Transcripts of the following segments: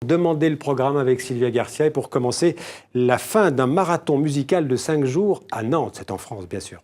demander le programme avec Sylvia Garcia. Et pour commencer, la fin d'un marathon musical de 5 jours à Nantes. C'est en France, bien sûr.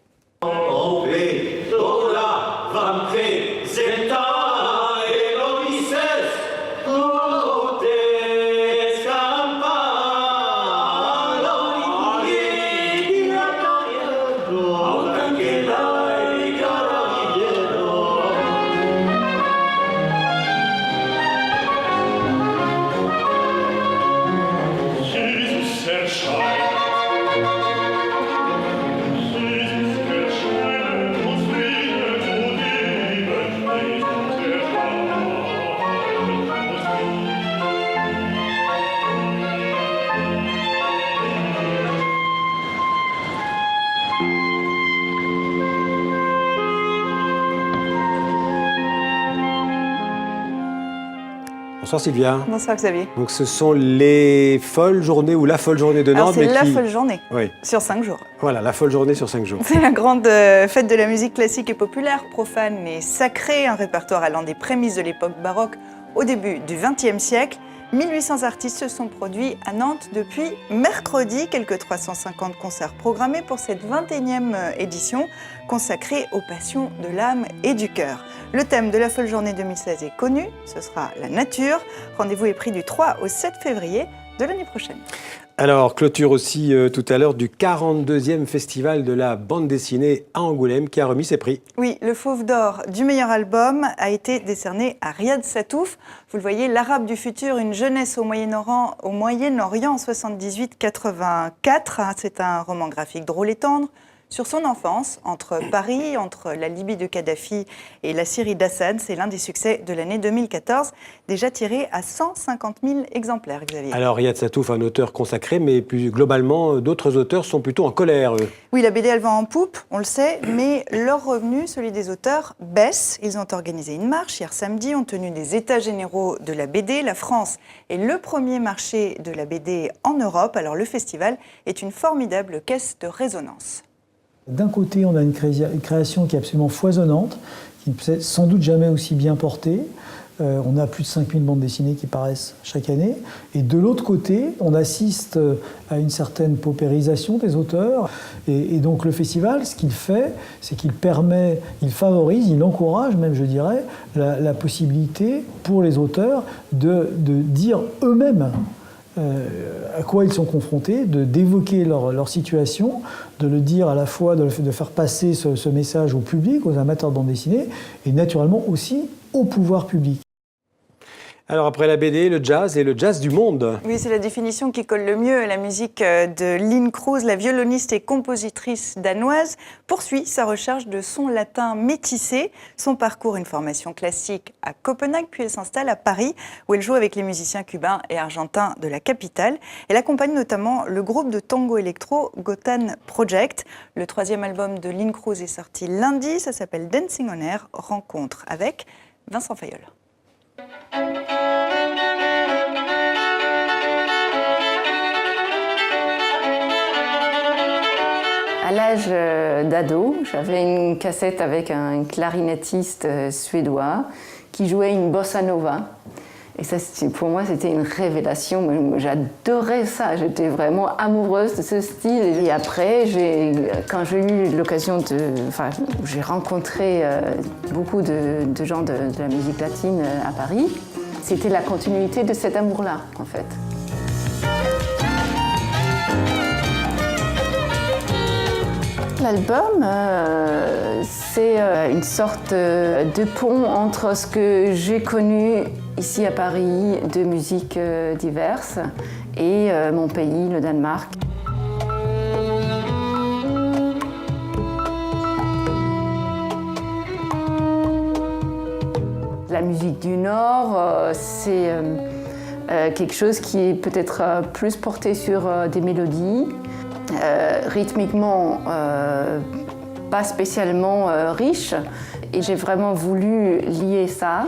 Bonsoir Sylvia. Bonsoir Xavier. Donc ce sont les folles journées ou la folle journée de Nantes. C'est la folle journée, oui. Sur 5 jours. Voilà, la folle journée sur 5 jours. C'est la grande fête de la musique classique et populaire, profane et sacrée, un répertoire allant des prémices de l'époque baroque au début du XXe siècle. 1800 artistes se sont produits à Nantes depuis mercredi, quelques 350 concerts programmés pour cette 21e édition consacrée aux passions de l'âme et du cœur. Le thème de la folle journée 2016 est connu, ce sera la nature. Rendez-vous est pris du 3 au 7 février de l'année prochaine. Alors, clôture aussi tout à l'heure du 42e festival de la bande dessinée à Angoulême qui a remis ses prix. Oui, le Fauve d'or du meilleur album a été décerné à Riyad Sattouf. Vous le voyez, l'Arabe du futur, une jeunesse au Moyen-Orient en 78-84. C'est un roman graphique drôle et tendre sur son enfance, entre Paris, entre la Libye de Kadhafi et la Syrie d'Assad. C'est l'un des succès de l'année 2014, déjà tiré à 150 000 exemplaires, Xavier. Alors Riyad Sattouf, un auteur consacré, mais plus globalement, d'autres auteurs sont plutôt en colère, eux. Oui, la BD, elle va en poupe, on le sait, mais leur revenu, celui des auteurs, baisse. Ils ont organisé une marche hier samedi, ont tenu des états généraux de la BD. La France est le premier marché de la BD en Europe. Alors le festival est une formidable caisse de résonance. D'un côté, on a une création qui est absolument foisonnante, qui ne peut sans doute jamais aussi bien portée. On a plus de 5000 bandes dessinées qui paraissent chaque année. Et de l'autre côté, on assiste à une certaine paupérisation des auteurs. Et donc le festival, ce qu'il fait, c'est qu'il permet, il favorise, il encourage même, je dirais, la possibilité pour les auteurs de dire eux-mêmes à quoi ils sont confrontés, d'évoquer leur situation, de le dire à la fois, de faire passer ce message au public, aux amateurs de bande dessinée, et naturellement aussi au pouvoir public. Alors après la BD, le jazz et le jazz du monde. Oui, c'est la définition qui colle le mieux à la musique de Lynn Cruz, la violoniste et compositrice danoise, poursuit sa recherche de son latin métissé. Son parcours, une formation classique à Copenhague, puis elle s'installe à Paris, où elle joue avec les musiciens cubains et argentins de la capitale. Elle accompagne notamment le groupe de tango électro Gotan Project. Le 3e album de Lynn Cruz est sorti lundi, ça s'appelle Dancing on Air, rencontre avec Vincent Fayolle. À l'âge d'ado, j'avais une cassette avec un clarinettiste suédois qui jouait une bossa nova. Et ça, pour moi, c'était une révélation. J'adorais ça. J'étais vraiment amoureuse de ce style. Et après, quand j'ai eu l'occasion j'ai rencontré beaucoup de gens de la musique latine à Paris. C'était la continuité de cet amour-là, en fait. L'album, c'est une sorte de pont entre ce que j'ai connu ici à Paris de musiques diverses et mon pays, le Danemark. La musique du Nord, c'est quelque chose qui est peut-être plus porté sur des mélodies. Rythmiquement, pas spécialement riche. Et j'ai vraiment voulu lier ça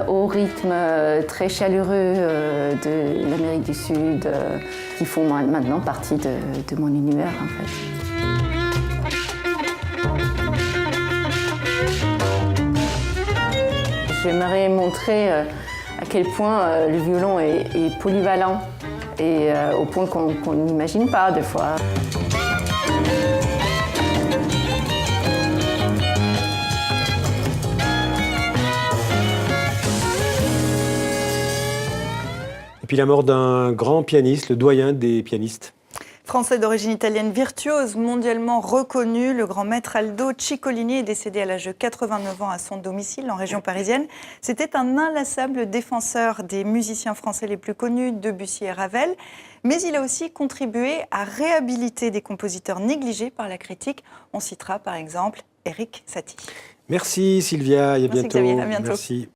au rythme très chaleureux de l'Amérique du Sud, qui font maintenant partie de mon univers, en fait. J'aimerais montrer à quel point le violon est polyvalent et au point qu'on n'imagine pas des fois. Et puis la mort d'un grand pianiste, le doyen des pianistes. Français d'origine italienne virtuose, mondialement reconnu, le grand maître Aldo Ciccolini est décédé à l'âge de 89 ans à son domicile en région parisienne. C'était un inlassable défenseur des musiciens français les plus connus, Debussy et Ravel, mais il a aussi contribué à réhabiliter des compositeurs négligés par la critique. On citera par exemple Erik Satie. Merci Sylvia, et à Merci bientôt. Xavier, à bientôt. Merci.